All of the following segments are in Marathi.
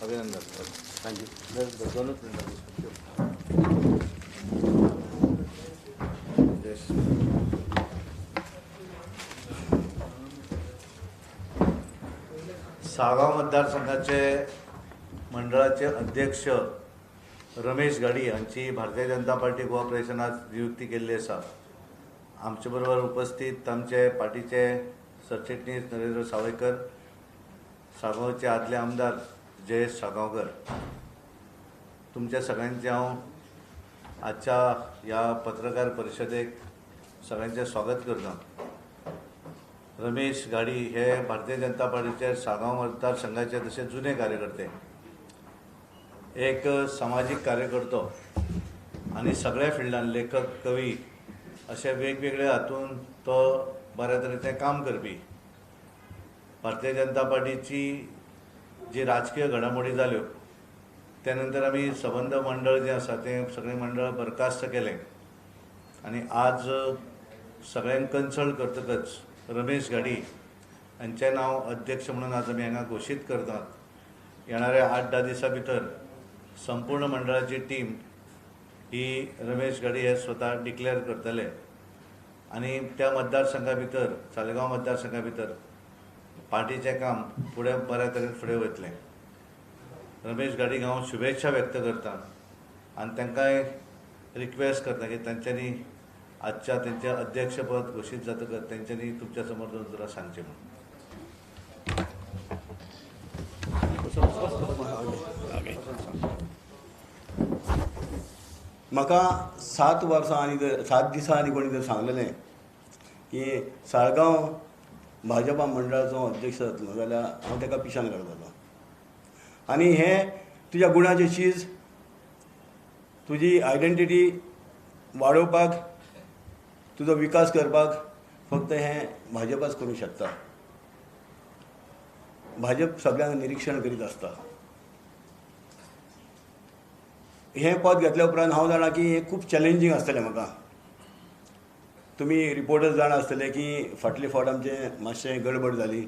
अभिनंदन. थँक्यू. दोनच साळगाव मतदारसंघाचे मंडळाचे अध्यक्ष रमेश गाडी यांची भारतीय जनता पार्टी गोवा प्रदेशात नियुक्ती केल्ली आसा. आमचे बरोबर उपस्थित आमचे पार्टीचे सरचिटणीस नरेंद्र सावयकर, साळगांवचे आदले आमदार जयेश साळगांवकर, तुमच्या सगळ्यांचे हांव आजच्या ह्या पत्रकार परिशदेक सगळ्यांचे स्वागत करता. रमेश गाडी हे भारतीय जनता पार्टीचे साळगांव मतदारसंघाचे तसे जुने कार्यकर्ते, एक सामाजिक कार्यकर्तो आणि सगळ्या फिल्डान लेखक, कवी अशे वेगवेगळे हातून तो बऱ्या तरेचें काम करपी. भारतीय जनता पार्टीची जी राजकीय घडामोडी जाल्यो त्या नंतर आमी संबंध मंडळ जे आसा ते सगळें मंडळ बरखास्त केलें आणि आज सगळ्यांक कन्सल्ट करतकच रमेश गाडी यांचें नांव अध्यक्ष म्हणून आज आमी हांगा घोशीत करतात. येणाऱ्या 8-10 दिसां भितर संपूर्ण मंडळाची टीम ही रमेश गाडी हे स्वता डिक्लेअर करतले आणि त्या मतदारसंघा भितर, साळगांव मतदारसंघा भितर पार्टीचें काम फुडें बऱ्या तरेन फुडें वतलें. रमेश गाडीक हांव शुभेच्छा व्यक्त करता आनी तांकांय रिक्वेस्ट करता की तांच्यांनी आजच्या तेंचें अध्यक्षपद घोशीत जातकच तेंच्यांनी तुमच्या समोर दोन जरा सांगचें म्हणून. म्हाका 7 वर्सां आनी 7 दिसां आनी कोणी जर सांगलेलें की साळगांव भाजपा मंडळाचो अध्यक्ष जातलो जाल्यार हांव ताका पिशान काडटलो. आनी हें तुज्या गुणाचें चीज, तुजी आयडेंटिटी वाडोवपाक, तुजो विकास करपाक फक्त हें भाजपाच करूंक शकता. भाजप सगळ्यांक निरीक्षण करीत आसता. हें पद घेतल्या उपरांत हांव जाणा की हें खूब चॅलेंजींग आसतलें म्हाका. तुमी रिपोर्टर्स जाणा आसतले की फाटले फावट आमचें मातशें गडबड जाली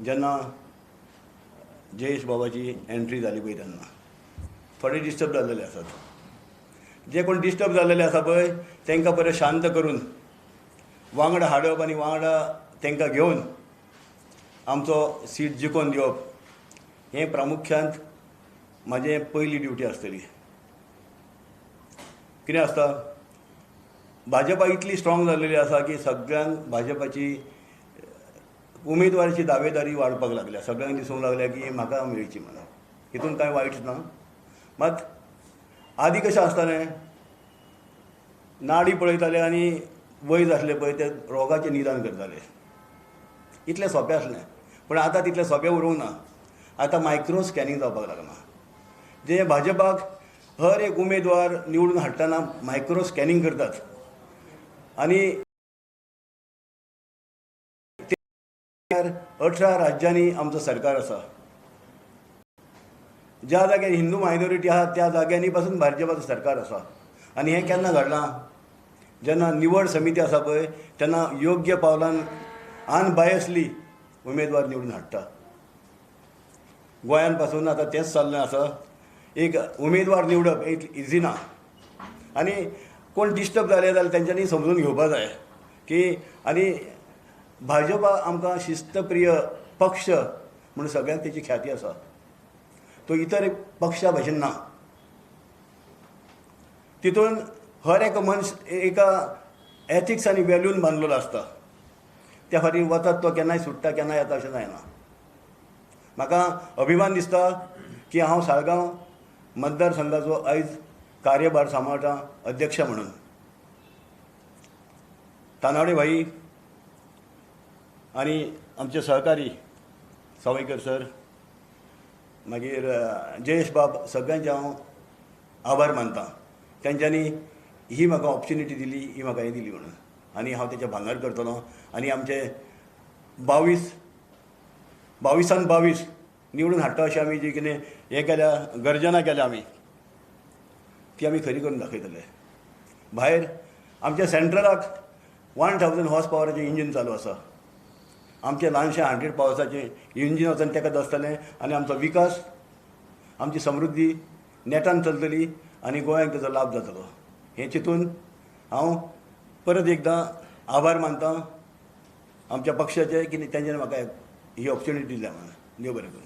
जेन्ना जयेश बाबाची एंट्री जाली पळय तेन्ना थोडे डिस्टर्ब जाल्लेले आसात. जे कोण डिस्टर्ब जाल्लेले आसा पळय तांकां बरें शांत करून वांगडा हाडप आनी वांगडा तांकां घेवन आमचो सीट जिखोवन दिवप हें प्रामुख्यान म्हाजें पयली ड्युटी आसतली. कितें आसता, भाजपा इतली स्ट्रॉंग जाल्लेली आसा की सगळ्यांक भाजपाची उमेदवाराची दावेदारी वाडपाक लागल्या. सगळ्यांक दिसूंक लागल्या की म्हाका मेळची म्हणून. हितून कांय वायट ना. मात आदीं कशें आसतालें, नाडी पळयताले आनी वय आसले पळय ते रोगाचें निदान करताले. इतलें सोंपें आसलें. पूण आतां तितलें सोंपें उरूंक ना. आतां मायक्रो स्कॅनिंग जावपाक लागना. जे भाजपाक हर एक उमेदवार निवडून हाडटना मायक्रो स्कॅनिंग करतात आनी 18 राज्यांनी आमचो सरकार आसा. ज्या जाग्यार हिंदू मायनॉरिटी आहा त्या जाग्यांनी पासून भाजपाचो सरकार आसा. आनी हें केन्ना घडलां, जेन्ना निवड समिती आसा पळय तेन्ना योग्य पावलान अनबायसली उमेदवार निवडून हाडटा. गोंयान पासून आतां तेंच चल्लें आसा. एक उमेदवार निवडप इजी ना. आनी कोण डिस्टर्ब जाले जाल्यार तेंच्यांनी समजून घेवपाक जाय की. आनी भाजपा आमकां शिस्तप्रिय पक्ष म्हणून सगळ्यांक तेची ख्याती आसा. तो इतर पक्षा भशेन ना. तितून हर एक मनीस एका एथिक्स आनी वॅल्यून बांदलेलो आसता. त्या खातीर वतात तो केन्नाय सुट्टा केन्नाय येता अशें जायना. म्हाका अभिमान दिसता की हांव साळगांव मतदारसंघाचो आयज कार्यभार सांबाळटा अध्यक्ष म्हणून. तानावडे भाई आनी आमचे सहकारी सावयकर सर, मागीर जयेश बाब, सगळ्यांचे हांव आभार मानतां. तेंच्यांनी ही म्हाका ऑपॉर्च्युनिटी दिली, ही म्हाका ही दिली म्हणून, आनी हांव तेचे भांगर करतलों. आनी आमचे 22 निवडून हाडटा अशें आमी जी कितें हें केल्या, गर्जना केल्या आमी, ती आमी खरी करून दाखयतले. भायर आमच्या सेंट्रलाक 1000 हॉर्स पावराचें इंजीन चालू आसा. आमचें ल्हानशें 100 पावसाचें इंजीन वचून तेका दसतलें आनी आमचो विकास, आमची समृद्धी नेटान चलतली आनी गोंयांक तेजो लाभ जातलो. हें चिंतून हांव परत एकदां आभार मानतां आमच्या पक्षाचे की तेंच्यांनी म्हाका ही ऑपॉर्च्युनिटी दिल्या म्हणून. देव बरें करूं.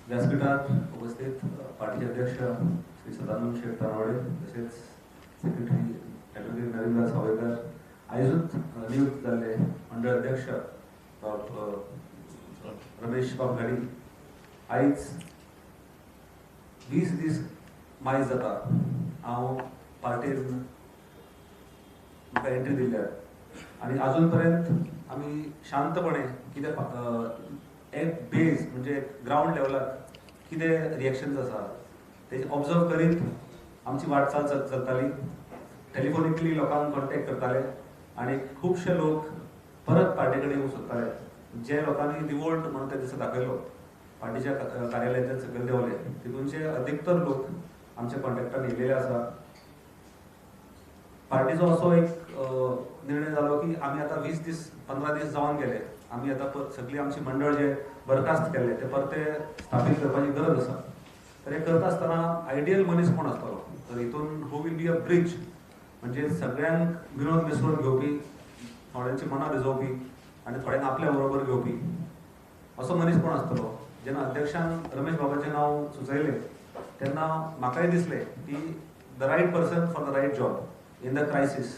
व्यासपीठात उपस्थित पार्टीचे अध्यक्ष श्री सदानंद शेठ तानवडे, तसेच सेक्रेटरी ॲडव्होकेट नरेंद्र सावयकर, आयजूच नियुक्त जाल्ले मंडळ अध्यक्ष रमेश बाब घाडी, आयज 20 दीस मायज जाता हांव पार्टीन म्हाका एंट्री दिल्या, आनी आजून पर्यंत आमी शांतपणे कितें एक बेज म्हणजे ग्राउंड लेवलाक कितें रिएक्शन्स आसा ते ऑब्जर्व करीत आमची वाटचाल चलताली. टेलिफोनिकली लोकांक कॉन्टॅक्ट करताले आनी खुबशे लोक परत पार्टी कडेन येवंक सोदताले. जे लोकांनी रिवोल्ट म्हणून त्या दिसा दाखयलो, पार्टीच्या कार्यालयाचे सकयल देंवले, तितूनचे अधिकतर लोक आमच्या कॉन्टॅक्टान येयलेले आसा. पार्टीचो असो एक निर्णय जालो की आमी आतां 15 दीस जावन गेले, आमी आतां सगळी आमची मंडळ जे बरखास्त केले ते परते स्थापीत करपाची गरज आसा. तर हे करता आसतना आयडियल मनीस कोण आसतलो, तर हितून हू वील बी अ ब्रिज, म्हणजे सगळ्यांक मिळून मिसळून घेवपी, थोड्यांची मनां रिजोवपी आनी थोड्यांक आपल्या बरोबर घेवपी असो मनीस कोण आसतलो. जेन्ना अध्यक्षान रमेश बाबाचें नांव सुचयलें तेन्ना म्हाकाय दिसलें की the right person for the right job in the crisis.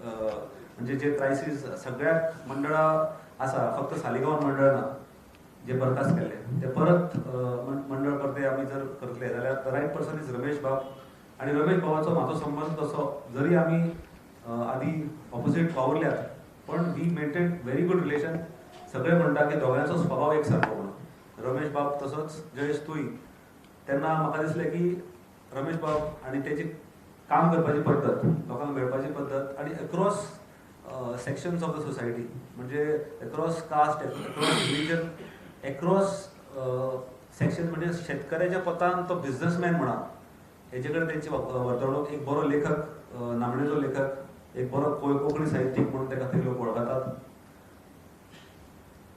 म्हणजे जे क्रायसीस सगळ्याक मंडळां आसा, फक्त सालिगांव मंडळ ना जे बरखास्त केले, ते परत मंडळ परते आमी जर करतले जाल्यार the right person is Ramesh बाब. आनी रमेश बाबाचो म्हाजो संबंध तसो, जरी आमी आदी ऑपोजीट वावुरल्यात पण we maintain very good relation. सगळे म्हणटा की दोगांचो स्वभाव एक सारको म्हणून. रमेश बाब तसोच जयेश तूय. तेन्ना म्हाका दिसलें की रमेश बाब आनी तेजी काम करपाची पद्दत, लोकांक मेळपाची पद्दत आनी across sections of the society, म्हणजे across caste, across religion, across section, म्हणजे शेतकऱ्याच्या पोतान तो बिझनेसमॅन म्हणा, हेजे कडेन तेंची वर्तणूक. एक बरो लेखक, नामनेचो लेखक, एक बरो कोंकणी साहित्यीक म्हणून तेका थंय लोक वळखतात.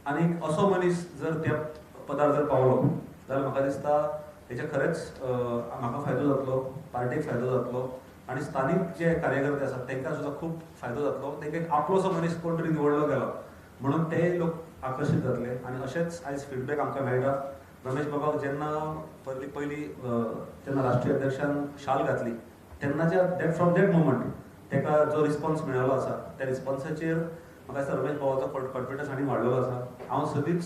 आनी असो मनीस जर त्या पदार जर पावलो जाल्यार म्हाका दिसता तेचे खरेंच म्हाका फायदो जातलो, पार्टीक फायदो जातलो आनी स्थानीक जे कार्यकर्ते आसात तांकां सुद्दां खूब फायदो जातलो. तांकां एक आपलोसो मनीस कोण तरी निवडलो गेलो म्हणून ते लोक आकर्शीत जातले. आनी अशेंच आयज फीडबॅक आमकां मेळटा. रमेश बाबाक जेन्ना पयली जेन्ना राष्ट्रीय अध्यक्षान शाल घातली तेन्नाच्या फ्रॉम दॅट मोमेंट ताका जो रिस्पॉन्स मेळ्ळो आसा त्या रिस्पॉन्साचेर म्हाका दिसता रमेश बाबाचो कॉन्फिडन्स आनी वाडलेलो आसा. हांव सदींच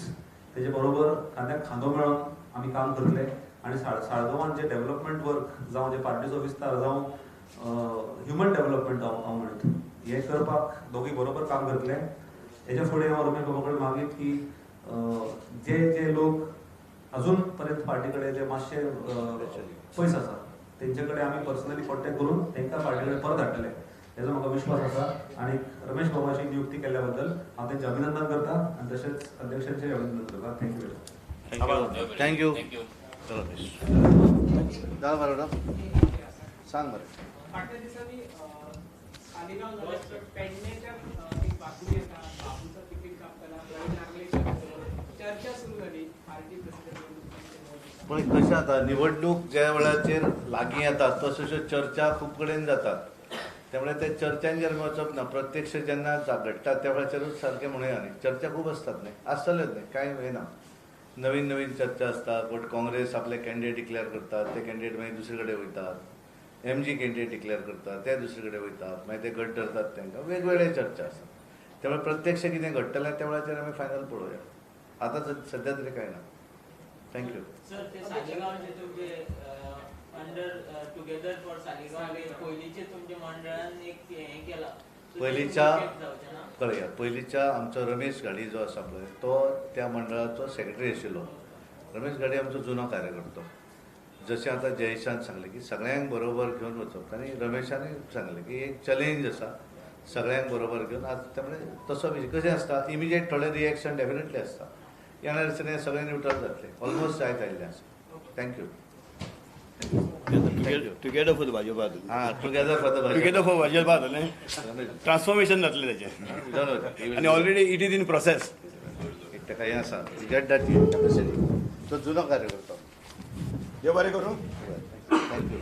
तेजे बरोबर खांद्याक खांदो मेळोन आमी काम करतले आनी साळगांवान जे डेव्हलपमेंट वर्क जावं जे पार्टीचो विस्तार जावं ह्युमन डेव्हलपमेंट हांव म्हणटा हें करपाक दोगूय बरोबर काम करतले. हेजे फुडें हांव रमेश बाबा कडेन मागीत की जे लोक अजून पर्यंत पार्टी कडेन जे मातशे पयस आसा तेंचे कडेन आमी पर्सनली कॉन्टॅक्ट करून तांकां पार्टी कडेन परत हाडटले हेजो म्हाका विश्वास आसा. आनी रमेश बाबाची नियुक्ती केल्ल्या बद्दल हांव तेंचें अभिनंदन करता आनी तशेंच अध्यक्षांचें अभिनंदन करता. थँक्यू. थँक्यू. रमेश जा मॅडम, सांग बरें. फाटल्या दिसांनी सालिगांव पेडणेच्या एक बातमी येता, बाबूचा तिकीट कापताना प्रवीण नागलेच्या चर्चा सुरू झाली पार्टी प्रेसिडेंट. पण कशें जाता, निवडणूक ज्या वेळाचेर लागीं येतात तश्यो चर्चा खूब कडेन जातात. त्यामुळे ते चर्चांचेर वचप ना. प्रत्यक्ष जेन्ना घडटा त्या वेळाचेरूच सारकें म्हणुया न्ही. चर्चा खूब आसतात न्ही, आसतल्योच न्ही, कांय हें ना. नवीन नवीन चर्चा आसतात. बट काँग्रेस आपले कॅन्डिडेट डिक्लेअर करतात, ते कॅन्डिडेट मागीर दुसरे कडेन वयतात. MG कॅन्डिडेट डिक्लेअर करतात, ते दुसरे कडेन वयतात, मागीर ते गट धरतात, तांकां वेगवेगळे चर्चा आसतात. त्यामुळे प्रत्यक्ष कितें घडटलें त्या वेळाचेर आमी फायनल पळोवया. आतां सध्या तरी कांय ना. थँक्यू. सर, ते सालिगांवचे तुमचे अंडर टुगेदर फॉर सालिगांव पयलींचे तुमच्या मंडळान एक हें केलां, सो पयलींच्या कळया पयलींच्या आमचो रमेश गाडी जो आसा पळय तो त्या मंडळाचो सेक्रेटरी आशिल्लो. रमेश गाडी आमचो जुनो कार्यकर्तो. जशें आतां जयेशान सांगलें की सगळ्यांक बरोबर घेवन वचप आनी रमेशानूय सांगलें की एक चॅलेंज आसा सगळ्यांक बरोबर घेवन आज त्यामुळे तसो विशय कशें आसता इमिजिएट थोडें रिएक्शन डेफिनेटली आसता. येणारे दिसांनी सगळें न्यूट्रल जातलें ऑलमोस्ट जायत आयिल्लें आसा. थँक्यू. टुगेदर फॉर भाजपा हां together for the together for Bhajpa जातलें ट्रान्सफॉर्मेशन जातलें तेचें आनी already it is in process. ताका हें आसा गेट दॅट कॅपेसिटी तो जुनो कार्यकर्तो. देव बरें करूं. थँक्यू.